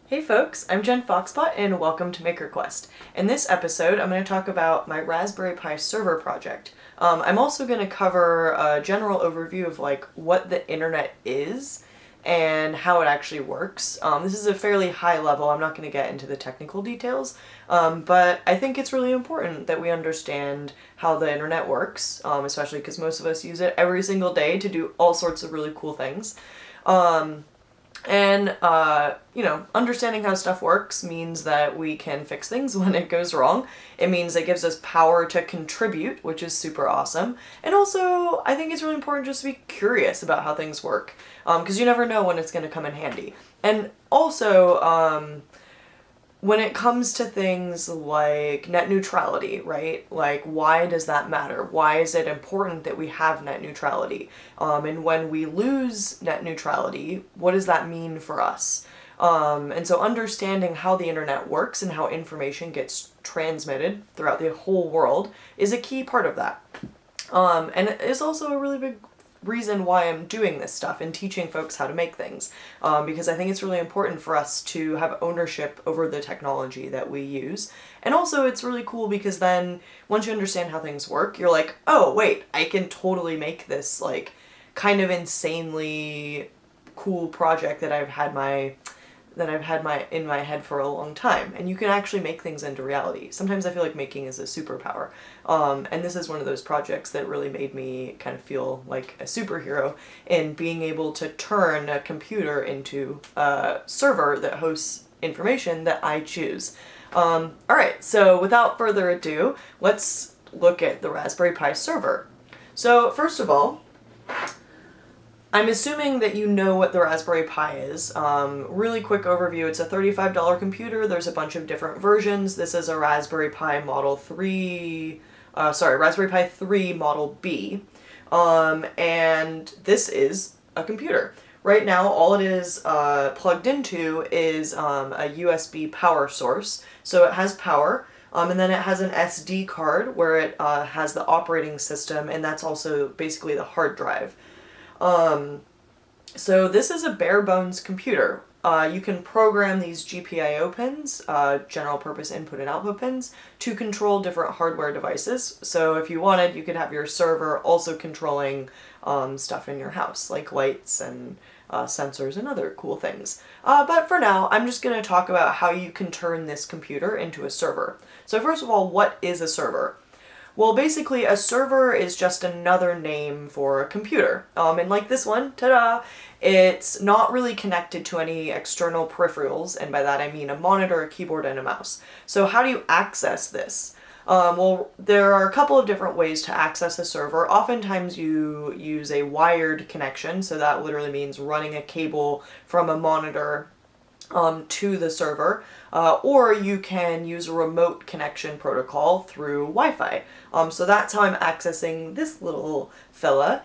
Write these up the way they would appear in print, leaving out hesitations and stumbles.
Hey folks, I'm Jen Foxpot and welcome to MakerQuest. In this episode, I'm going to talk about my Raspberry Pi server project. I'm also going to cover a general overview of what the internet is and how it actually works. This is a fairly high level, I'm not going to get into the technical details, but I think it's really important that we understand how the internet works, especially because most of us use it every single day to do all sorts of really cool things. Understanding how stuff works means that we can fix things when it goes wrong. It means it gives us power to contribute, which is super awesome. And also, I think it's really important just to be curious about how things work, because you never know when it's going to come in handy. And also, when it comes to things like net neutrality, right? Like, why does that matter? Why is it important that we have net neutrality? And when we lose net neutrality, what does that mean for us? And so understanding how the internet works and how information gets transmitted throughout the whole world is a key part of that. And it is also a really big reason why I'm doing this stuff and teaching folks how to make things, because I think it's really important for us to have ownership over the technology that we use. And also it's really cool because then once you understand how things work, you're like, oh wait, I can totally make this kind of insanely cool project that I've had in my head for a long time, and you can actually make things into reality. Sometimes I feel like making is a superpower, and this is one of those projects that really made me kind of feel like a superhero in being able to turn a computer into a server that hosts information that I choose. Alright, so without further ado, let's look at the Raspberry Pi server. So first of all, I'm assuming that you know what the Raspberry Pi is. Really quick overview, it's a $35 computer, there's a bunch of different versions. This is a Raspberry Pi Raspberry Pi 3 Model B. And this is a computer. Right now, all it is plugged into is a USB power source. So it has power, and then it has an SD card where it has the operating system, and that's also basically the hard drive. So this is a bare bones computer. You can program these GPIO pins, general purpose input and output pins, to control different hardware devices. So if you wanted, you could have your server also controlling stuff in your house, like lights and sensors and other cool things. But for now, I'm just going to talk about how you can turn this computer into a server. So first of all, what is a server? Well, basically, a server is just another name for a computer. And like this one, ta-da, it's not really connected to any external peripherals, and by that I mean a monitor, a keyboard, and a mouse. So how do you access this? Well, there are a couple of different ways to access a server. Oftentimes you use a wired connection, so that literally means running a cable from a monitor to the server, or you can use a remote connection protocol through Wi-Fi. So that's how I'm accessing this little fella,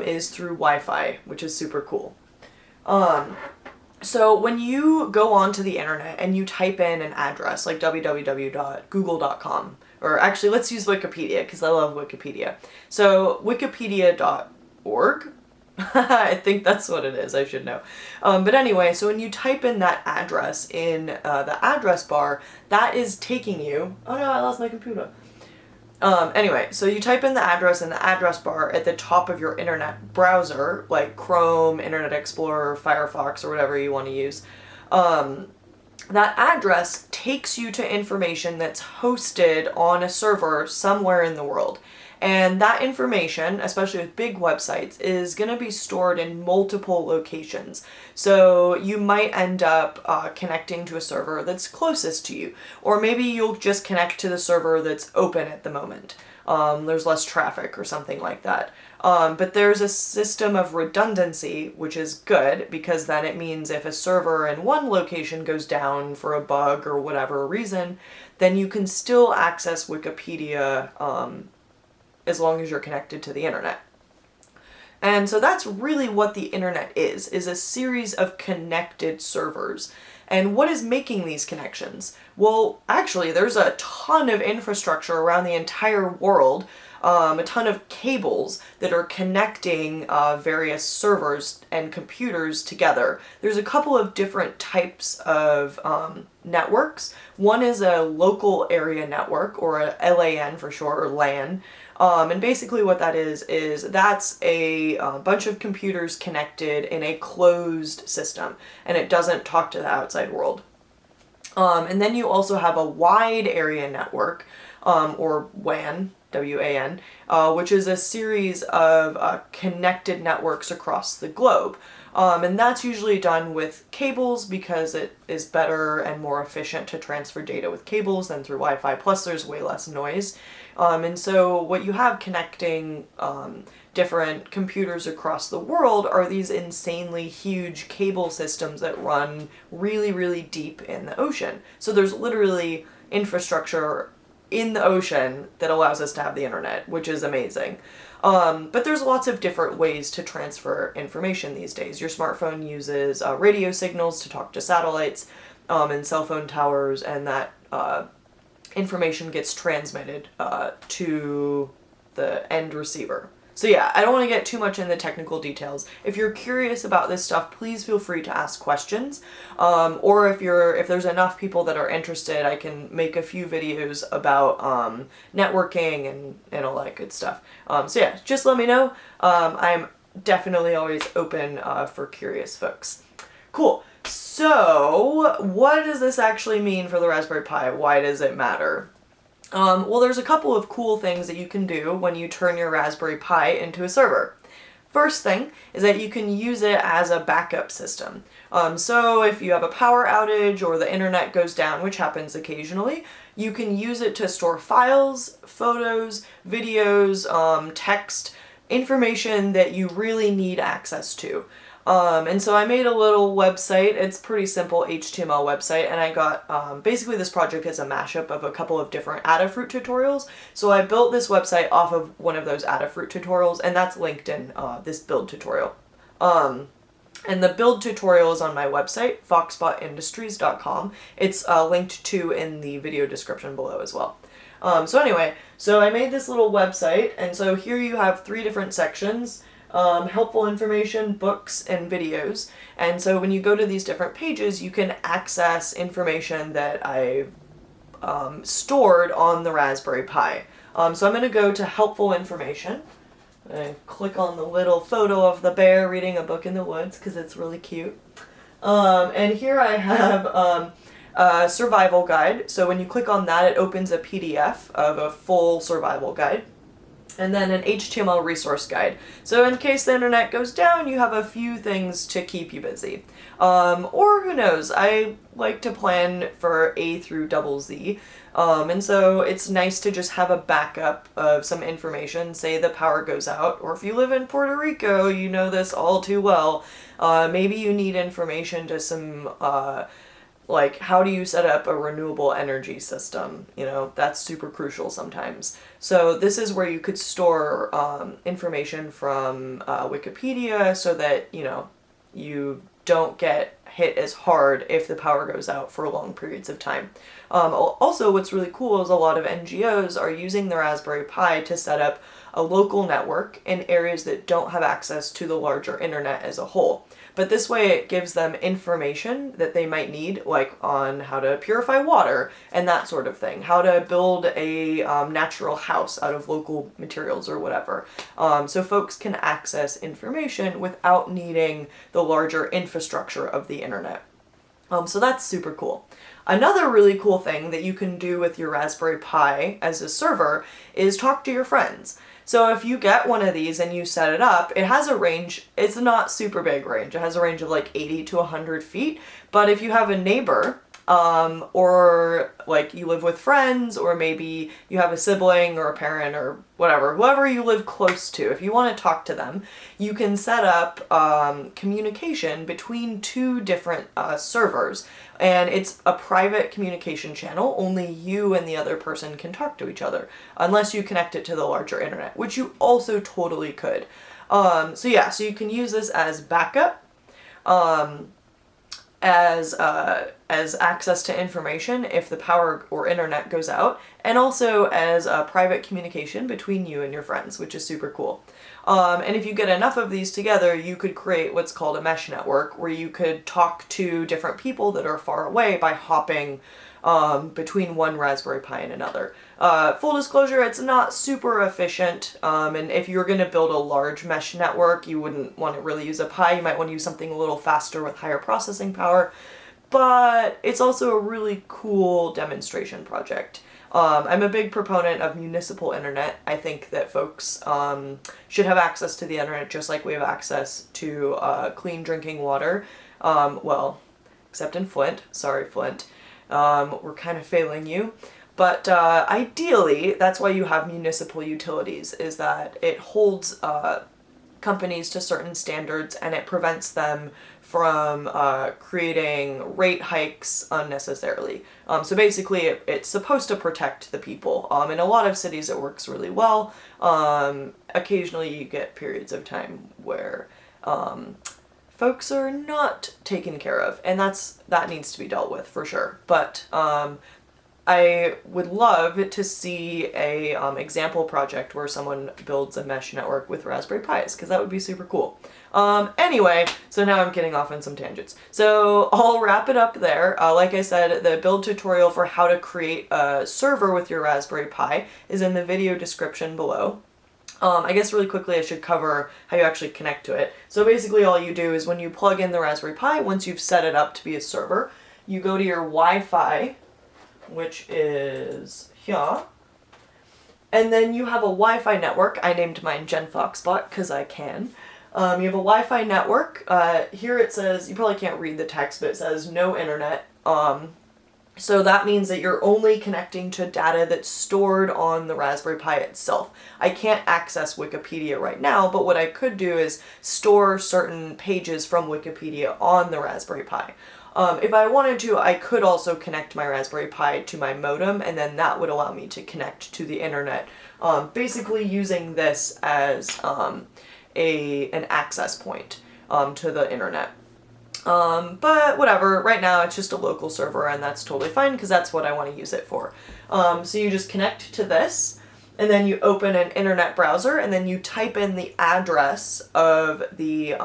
is through Wi-Fi, which is super cool. So when you go onto the internet and you type in an address like www.google.com, or actually let's use Wikipedia because I love Wikipedia. So wikipedia.org, I think that's what it is, I should know. But anyway, so when you type in that address in the address bar, that is taking you... Oh no, I lost my computer. Anyway, so you type in the address in the address bar at the top of your internet browser, like Chrome, Internet Explorer, Firefox, or whatever you want to use. That address takes you to information that's hosted on a server somewhere in the world. And that information, especially with big websites, is going to be stored in multiple locations. So you might end up connecting to a server that's closest to you. Or maybe you'll just connect to the server that's open at the moment. There's less traffic or something like that. But there's a system of redundancy, which is good, because then it means if a server in one location goes down for a bug or whatever reason, then you can still access Wikipedia as long as you're connected to the internet. And so that's really what the internet is a series of connected servers. And what is making these connections? Well, actually, there's a ton of infrastructure around the entire world a ton of cables that are connecting various servers and computers together. There's a couple of different types of networks. One is a local area network, or a LAN for short, or LAN. And basically what that is that's a bunch of computers connected in a closed system, and it doesn't talk to the outside world. And then you also have a wide area network, or WAN, W-A-N, which is a series of connected networks across the globe. And that's usually done with cables because it is better and more efficient to transfer data with cables than through Wi-Fi, plus there's way less noise. And so what you have connecting different computers across the world are these insanely huge cable systems that run really, really deep in the ocean. So there's literally infrastructure in the ocean that allows us to have the internet, which is amazing. But there's lots of different ways to transfer information these days. Your smartphone uses radio signals to talk to satellites and cell phone towers, and that information gets transmitted to the end receiver. So yeah, I don't want to get too much in the technical details. If you're curious about this stuff, please feel free to ask questions. Or if there's enough people that are interested, I can make a few videos about networking and all that good stuff. So yeah, just let me know. I'm definitely always open for curious folks. Cool. So what does this actually mean for the Raspberry Pi? Why does it matter? Well, there's a couple of cool things that you can do when you turn your Raspberry Pi into a server. First thing is that you can use it as a backup system. So if you have a power outage or the internet goes down, which happens occasionally, you can use it to store files, photos, videos, text, information that you really need access to. And so I made a little website. It's pretty simple HTML website, and I got, basically this project is a mashup of a couple of different Adafruit tutorials. So I built this website off of one of those Adafruit tutorials, and that's linked in this build tutorial. And the build tutorial is on my website, foxbotindustries.com. It's linked to in the video description below as well. So anyway, so I made this little website, and so here you have 3 different sections. Helpful information, books, and videos. And so when you go to these different pages, you can access information that I've stored on the Raspberry Pi. So I'm going to go to helpful information. I click on the little photo of the bear reading a book in the woods because it's really cute. And here I have a survival guide. So when you click on that, it opens a PDF of a full survival guide. And then an HTML resource guide. So in case the internet goes down, you have a few things to keep you busy. Or who knows, I like to plan for A through double Z. And so it's nice to just have a backup of some information, say the power goes out, or if you live in Puerto Rico, you know this all too well. Maybe you need information to some like how do you set up a renewable energy system? You know, that's super crucial sometimes. So this is where you could store information from Wikipedia so that, you know, you don't get hit as hard if the power goes out for long periods of time. Also, what's really cool is a lot of NGOs are using the Raspberry Pi to set up a local network in areas that don't have access to the larger internet as a whole. But this way it gives them information that they might need, like on how to purify water and that sort of thing, how to build a natural house out of local materials or whatever. So folks can access information without needing the larger infrastructure of the internet. So that's super cool. Another really cool thing that you can do with your Raspberry Pi as a server is talk to your friends. So if you get one of these and you set it up, it has a range, it's not super big range, it has a range of like 80 to 100 feet, but if you have a neighbor, or like you live with friends, or maybe you have a sibling or a parent or whatever, whoever you live close to, if you want to talk to them, you can set up communication between 2 different servers. And it's a private communication channel. Only you and the other person can talk to each other, unless you connect it to the larger internet, which you also totally could. So yeah, so you can use this as backup, as access to information if the power or internet goes out, and also as a private communication between you and your friends, which is super cool. And if you get enough of these together, you could create what's called a mesh network, where you could talk to different people that are far away by hopping between one Raspberry Pi and another. Full disclosure, it's not super efficient, and if you're going to build a large mesh network, you wouldn't want to really use a Pi. You might want to use something a little faster with higher processing power, but it's also a really cool demonstration project. I'm a big proponent of municipal internet. I think that folks should have access to the internet just like we have access to clean drinking water. Well, except in Flint. Sorry, Flint. We're kind of failing you. But ideally, that's why you have municipal utilities, is that it holds companies to certain standards and it prevents them from creating rate hikes unnecessarily. So basically it's supposed to protect the people. In a lot of cities it works really well. Occasionally you get periods of time where folks are not taken care of, and that needs to be dealt with for sure. But I would love to see a example project where someone builds a mesh network with Raspberry Pis, because that would be super cool. Anyway, so now I'm getting off on some tangents. So I'll wrap it up there. Like I said, the build tutorial for how to create a server with your Raspberry Pi is in the video description below. I guess really quickly I should cover how you actually connect to it. So basically all you do is when you plug in the Raspberry Pi, once you've set it up to be a server, you go to your Wi-Fi, which is here, and then you have a Wi-Fi network. I named mine Gen Foxbot because I can. You have a Wi-Fi network. Here it says, you probably can't read the text, but it says no internet. So that means that you're only connecting to data that's stored on the Raspberry Pi itself. I can't access Wikipedia right now, but what I could do is store certain pages from Wikipedia on the Raspberry Pi. If I wanted to, I could also connect my Raspberry Pi to my modem, and then that would allow me to connect to the internet, basically using this as an access point to the internet. But whatever, right now it's just a local server, and that's totally fine because that's what I want to use it for. So you just connect to this, and then you open an internet browser, and then you type in the address of the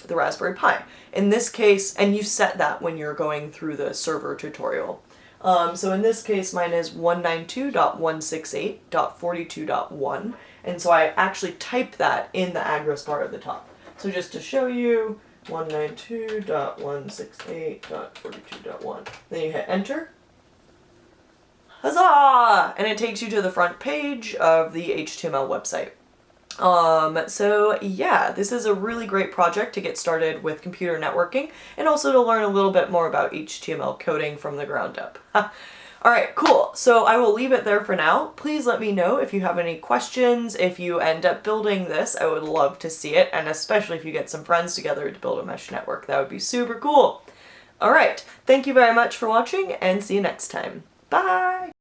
Raspberry Pi. In this case, and you set that when you're going through the server tutorial. So in this case, mine is 192.168.42.1, and so I actually type that in the address bar at the top. So just to show you, 192.168.42.1. Then you hit enter. Huzzah! And it takes you to the front page of the HTML website. So yeah, this is a really great project to get started with computer networking and also to learn a little bit more about HTML coding from the ground up. Alright, cool. So I will leave it there for now. Please let me know if you have any questions. If you end up building this, I would love to see it, and especially if you get some friends together to build a mesh network. That would be super cool. Alright, thank you very much for watching, and see you next time. Bye!